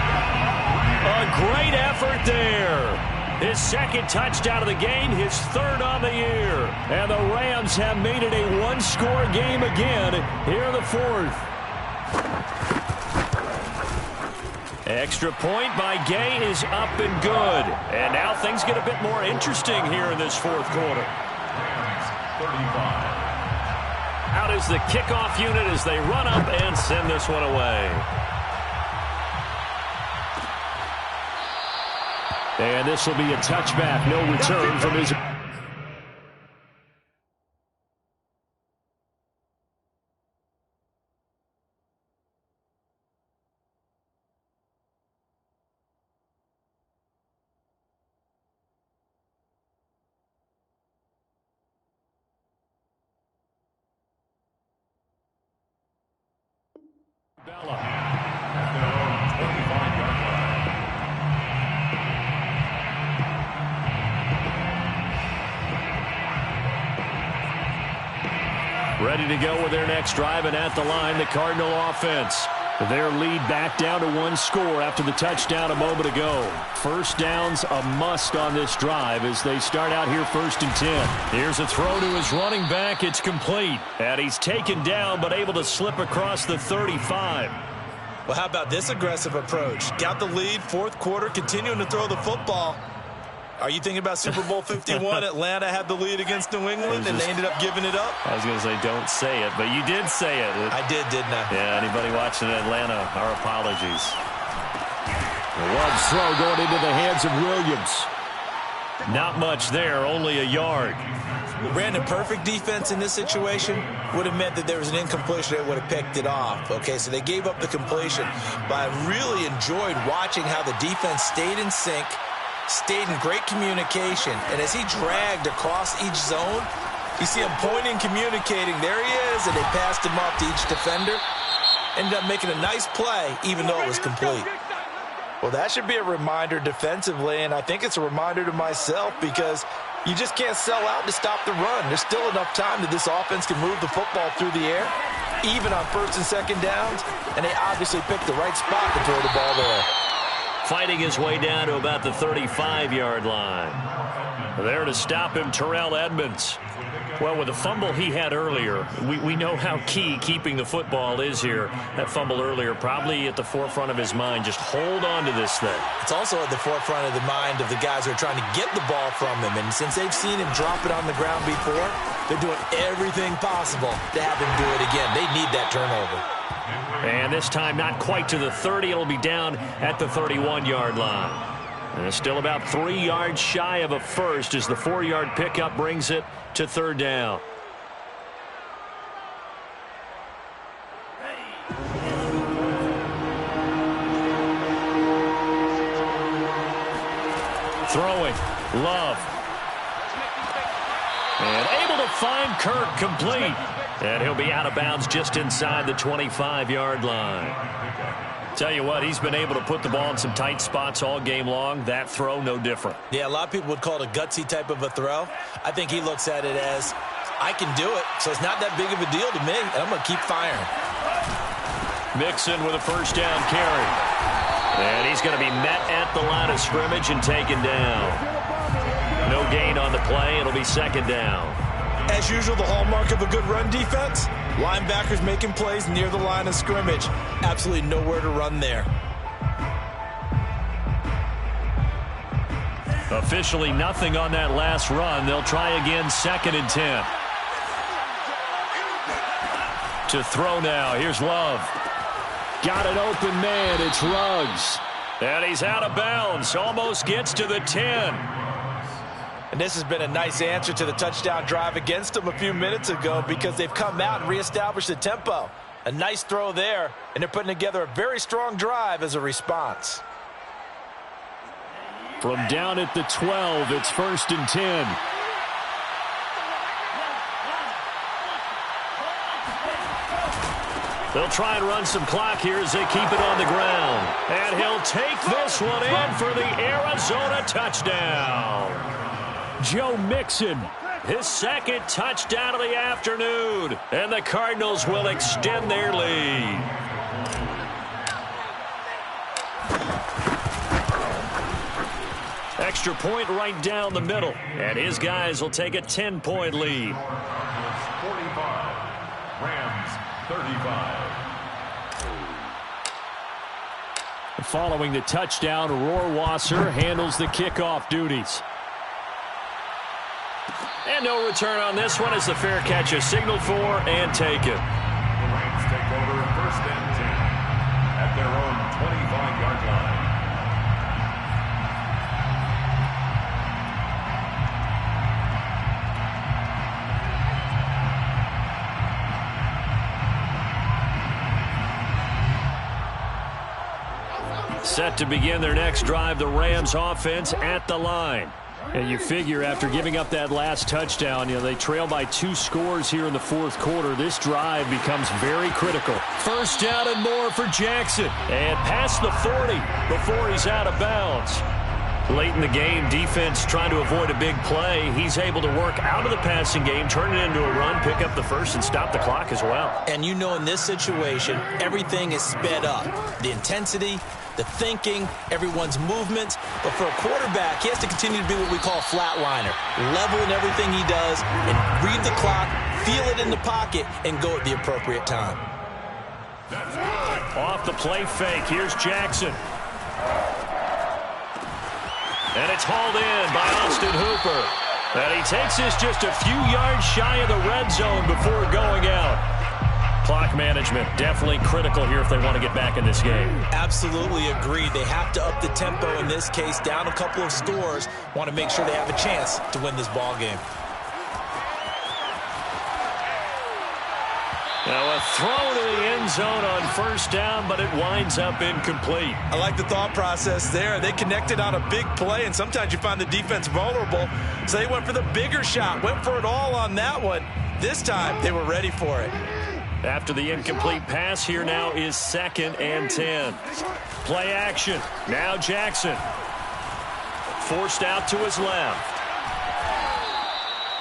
A great effort there. His 2nd touchdown of the game, his 3rd on the year. And the Rams have made it a one-score game again here in the 4th. Extra point by Gay is up and good. And now things get a bit more interesting here in this 4th quarter. 35. Out is the kickoff unit as they run up and send this one away. And this will be a touchback. No return from his... Ready to go with their next drive, and at the line, the Cardinal offense. Their lead back down to 1 score after the touchdown a moment ago. First down's a must on this drive as they start out here 1st and 10. Here's a throw to his running back. It's complete. And he's taken down but able to slip across the 35. Well, how about this aggressive approach? Got the lead, 4th quarter, continuing to throw the football. Are you thinking about Super Bowl 51? Atlanta had the lead against New England, and they ended up giving it up? I was going to say don't say it, but you did say it. I did, didn't I? Yeah, anybody watching Atlanta, our apologies. One throw going into the hands of Williams. Not much there, only a yard. Brandon, perfect defense in this situation would have meant that there was an incompletion that would have picked it off. Okay, so they gave up the completion, but I really enjoyed watching how the defense stayed in sync, stayed in great communication, and as he dragged across each zone, you see him pointing, communicating. There he is, and they passed him off to each defender. Ended up making a nice play, even though it was complete. Well, that should be a reminder defensively, and I think it's a reminder to myself because you just can't sell out to stop the run. There's still enough time that this offense can move the football through the air, even on 1st and 2nd downs, and they obviously picked the right spot to throw the ball there. fighting his way down to about the 35-yard line. There to stop him, Terrell Edmonds. Well, with the fumble he had earlier, we know how key keeping the football is here. That fumble earlier probably at the forefront of his mind. Just hold on to this thing. It's also at the forefront of the mind of the guys who are trying to get the ball from him. And since they've seen him drop it on the ground before, they're doing everything possible to have him do it again. They need that turnover. And this time not quite to the 30. It'll be down at the 31-yard line. And it's still about 3 yards shy of a first as the 4-yard pickup brings it to third down. Throwing, Love. And able to find Kirk complete. And he'll be out of bounds just inside the 25-yard line. Tell you what, he's been able to put the ball in some tight spots all game long. That throw, no different. Yeah, a lot of people would call it a gutsy type of a throw. I think he looks at it as, I can do it, so it's not that big of a deal to me, and I'm going to keep firing. Mixon with a first down carry. And he's going to be met at the line of scrimmage and taken down. No gain on the play. It'll be second down. As usual, the hallmark of a good run defense, linebackers making plays near the line of scrimmage. Absolutely nowhere to run there. Officially nothing on that last run. They'll try again, 2nd and 10. To throw now. Here's Love. Got an open man. It's Ruggs. And he's out of bounds. Almost gets to the 10. And this has been a nice answer to the touchdown drive against them a few minutes ago because they've come out and reestablished the tempo. A nice throw there, and they're putting together a very strong drive as a response. From down at the 12, it's 1st and 10. They'll try and run some clock here as they keep it on the ground. And he'll take this one in for the Arizona touchdown. Joe Mixon, his 2nd touchdown of the afternoon. And the Cardinals will extend their lead. Extra point right down the middle. And his guys will take a 10-point lead. 45. Rams 35. Following the touchdown, Rohrwasser handles the kickoff duties. And no return on this one as the fair catch is signaled for and taken. The Rams take over 1st and 10 at their own 25-yard line. Set to begin their next drive, the Rams offense at the line. And you figure after giving up that last touchdown, they trail by 2 scores here in the 4th quarter. This drive becomes very critical. First down and more for Jackson. And past the 40 before he's out of bounds. Late in the game, defense trying to avoid a big play. He's able to work out of the passing game, turn it into a run, pick up the first, and stop the clock as well. And you know in this situation, everything is sped up. The intensity, the thinking, everyone's movements. But for a quarterback, he has to continue to be what we call a flatliner. Level in everything he does and read the clock, feel it in the pocket, and go at the appropriate time. Off the play fake, here's Jackson. And it's hauled in by Austin Hooper. And he takes this just a few yards shy of the red zone before going out. Clock management definitely critical here if they want to get back in this game. Absolutely agreed. They have to up the tempo in this case, down a couple of scores. Want to make sure they have a chance to win this ball game. Now a throw to the end zone on first down, but it winds up incomplete. I like the thought process there. They connected on a big play, and sometimes you find the defense vulnerable. So they went for the bigger shot, went for it all on that one. This time, they were ready for it. After the incomplete pass, here now is 2nd and 10. Play action. Now Jackson. Forced out to his left.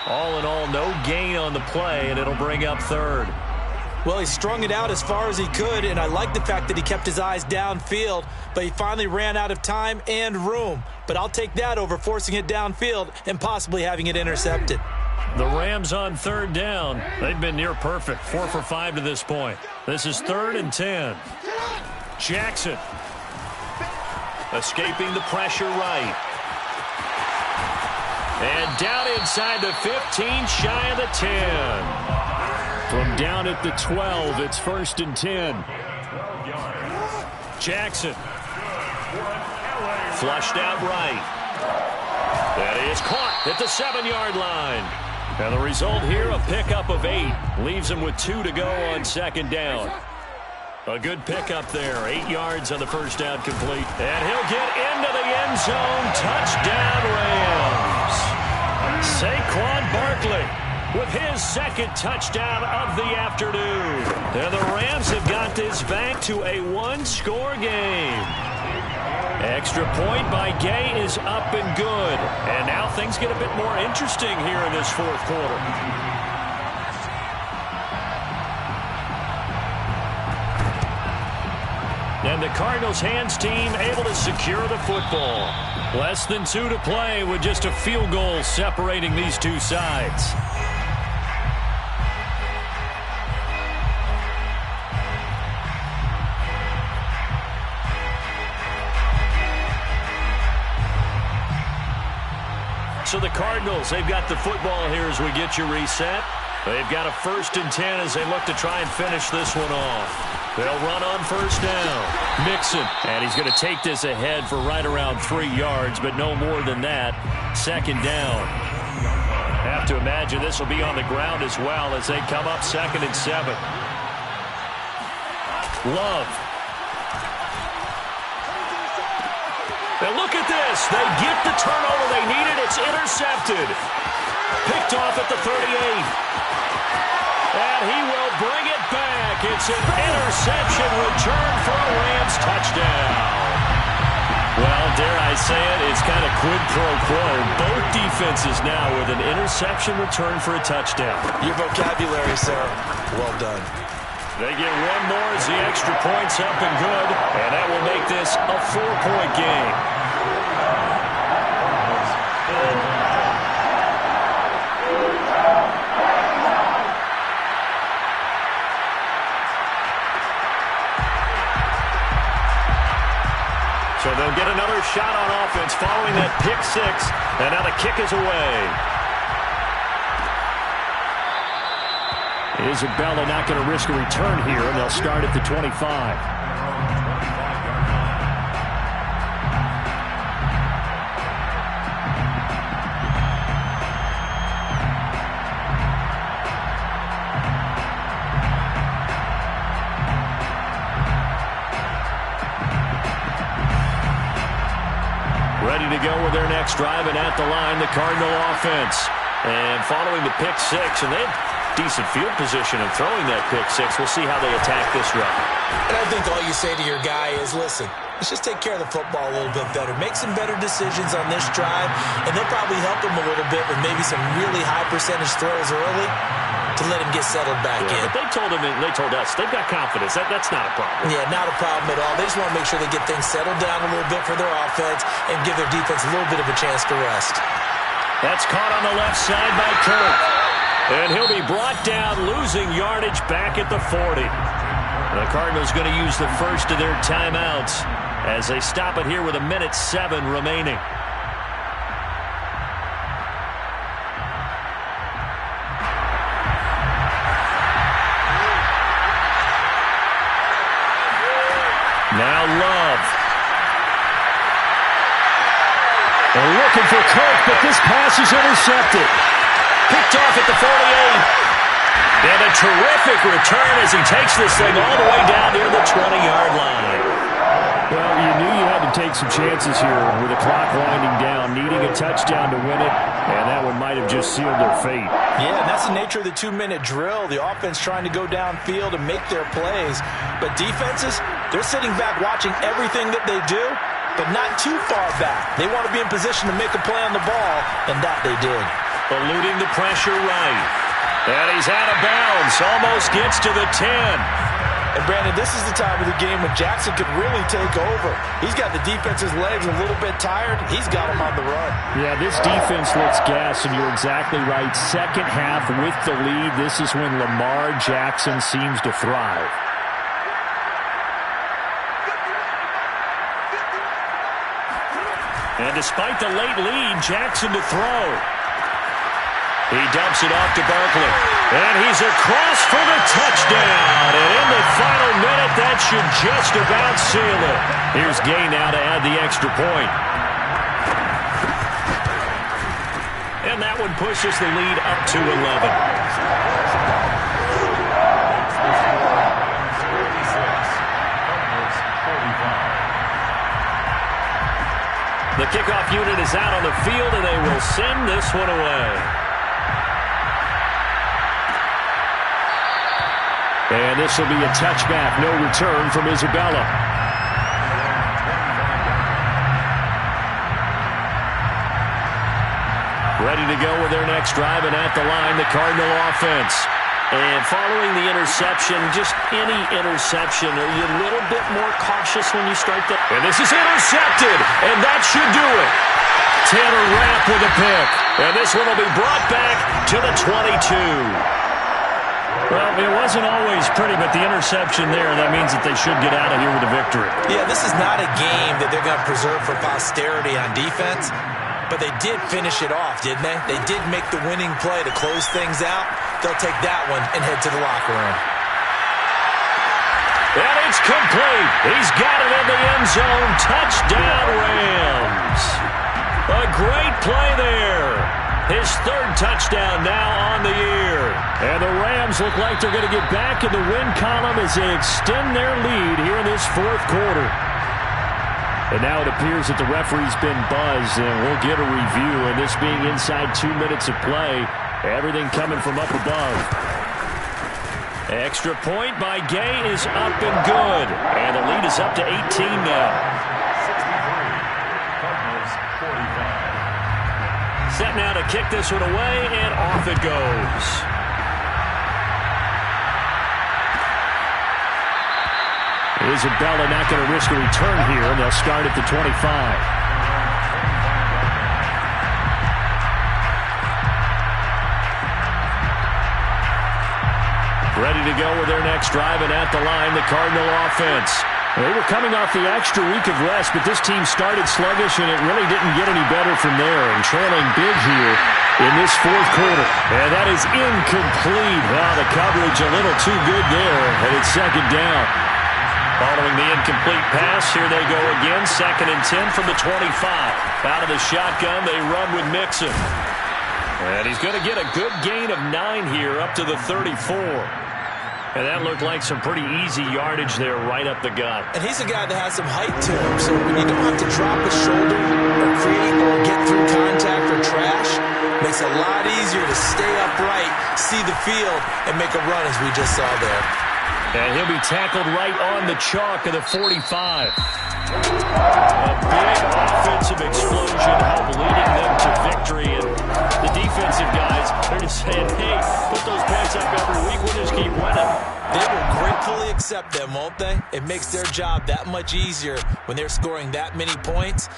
All in all, no gain on the play, and it'll bring up 3rd. Well, he strung it out as far as he could, and I like the fact that he kept his eyes downfield, but he finally ran out of time and room. But I'll take that over forcing it downfield and possibly having it intercepted. The Rams on third down. They've been near perfect, 4 for 5 to this point. This is 3rd and 10. Jackson. Escaping the pressure right. And down inside the 15, shy of the 10. From down at the 12, it's 1st and 10. Jackson. Flushed out right. That is caught at the 7-yard line. And the result here, a pickup of 8. Leaves him with 2 to go on 2nd down. A good pickup there. 8 yards on the first down complete. And he'll get into the end zone. Touchdown, Rams. Saquon Barkley with his 2nd touchdown of the afternoon. And the Rams have got this back to a 1-score game. Extra point by Gay is up and good. And now things get a bit more interesting here in this 4th quarter. And the Cardinals hands team able to secure the football. Less than 2 to play with just a field goal separating these two sides. So the Cardinals, they've got the football here as we get you reset. They've got a 1st and 10 as they look to try and finish this one off. They'll run on 1st down. Mixon, and he's going to take this ahead for right around 3 yards, but no more than that. 2nd down. Have to imagine this will be on the ground as well as they come up 2nd and 7. Love. And look at this. They get the turnover they needed. It's intercepted. Picked off at the 38. And he will bring it back. It's an interception return for a Rams touchdown. Well, dare I say it, it's kind of quid pro quo. Both defenses now with an interception return for a touchdown. Your vocabulary, sir. Well done. They get one more as the extra point's up and good. And that will make this a 4-point game. So they'll get another shot on offense following that pick 6. And now the kick is away. Isabella not going to risk a return here, and they'll start at the 25. Ready to go with their next drive, and at the line, the Cardinal offense. And following the pick 6, and they have decent field position in throwing that pick 6. We'll see how they attack this drive. And I think all you say to your guy is, listen, let's just take care of the football a little bit better. Make some better decisions on this drive, and they'll probably help him a little bit with maybe some really high percentage throws early to let him get settled back in. But they told us they've got confidence. That's not a problem. Yeah, not a problem at all. They just want to make sure they get things settled down a little bit for their offense and give their defense a little bit of a chance to rest. That's caught on the left side by Kirk. And he'll be brought down, losing yardage back at the 40. The Cardinals going to use the first of their timeouts as they stop it here with 1:07 remaining. Now Love. They're looking for Kirk, but this pass is intercepted. Picked off at the 48. And a terrific return as he takes this thing all the way down near the 20-yard line. Well, you knew you had to take some chances here with the clock winding down, needing a touchdown to win it, and that one might have just sealed their fate. Yeah, and that's the nature of the 2-minute drill. The offense trying to go downfield and make their plays. But defenses, they're sitting back watching everything that they do, but not too far back. They want to be in position to make a play on the ball, and that they did. Eluding the pressure right. And he's out of bounds. Almost gets to the 10. And, Brandon, this is the time of the game when Jackson could really take over. He's got the defense's legs a little bit tired. He's got them on the run. Yeah, this defense looks gassed, and you're exactly right. Second half with the lead, this is when Lamar Jackson seems to thrive. And despite the late lead, Jackson to throw. He dumps it off to Barkley. And he's across for the touchdown. And in the final minute, that should just about seal it. Here's Gay now to add the extra point. And that one pushes the lead up to 11. The kickoff unit is out on the field, and they will send this one away. And this will be a touchback. No return from Isabella. Ready to go with their next drive, and at the line, the Cardinal offense. And following the interception, just any interception, are you a little bit more cautious when you start that? And this is intercepted, and that should do it. Tanner Rapp with a pick. And this one will be brought back to the 22. Well, it wasn't always pretty, but the interception there, that means that they should get out of here with a victory. Yeah, this is not a game that they're going to preserve for posterity on defense, but they did finish it off, didn't they? They did make the winning play to close things out. They'll take that one and head to the locker room. And it's complete. He's got it in the end zone. Touchdown, Rams. A great play there. His third touchdown now on the year. And the Rams look like they're going to get back in the win column as they extend their lead here in this fourth quarter. And now it appears that the referee's been buzzed, and we'll get a review. And this being inside 2 minutes of play, everything coming from up above. Extra point by Gay is up and good. And the lead is up to 18 now. 63, Cardinals 45. Set now to kick this one away, and off it goes. Isabella not going to risk a return here, and they'll start at the 25. Ready to go with their next drive, and at the line, the Cardinal offense. They were coming off the extra week of rest, but this team started sluggish, and it really didn't get any better from there, and trailing big here in this fourth quarter. And that is incomplete. Wow, the coverage a little too good there, and it's second down. Following the incomplete pass, here they go again, 2nd and 10 from the 25. Out of the shotgun, they run with Mixon. And he's going to get a good gain of 9 here, up to the 34. And that looked like some pretty easy yardage there right up the gut. And he's a guy that has some height to him, so when you don't have to drop his shoulder or create or get through contact or trash, makes it a lot easier to stay upright, see the field, and make a run as we just saw there. And he'll be tackled right on the chalk of the 45. A big offensive explosion helped leading them to victory. And the defensive guys, they're just saying, hey, put those points up every week. We'll just keep winning. They will gratefully accept them, won't they? It makes their job that much easier when they're scoring that many points.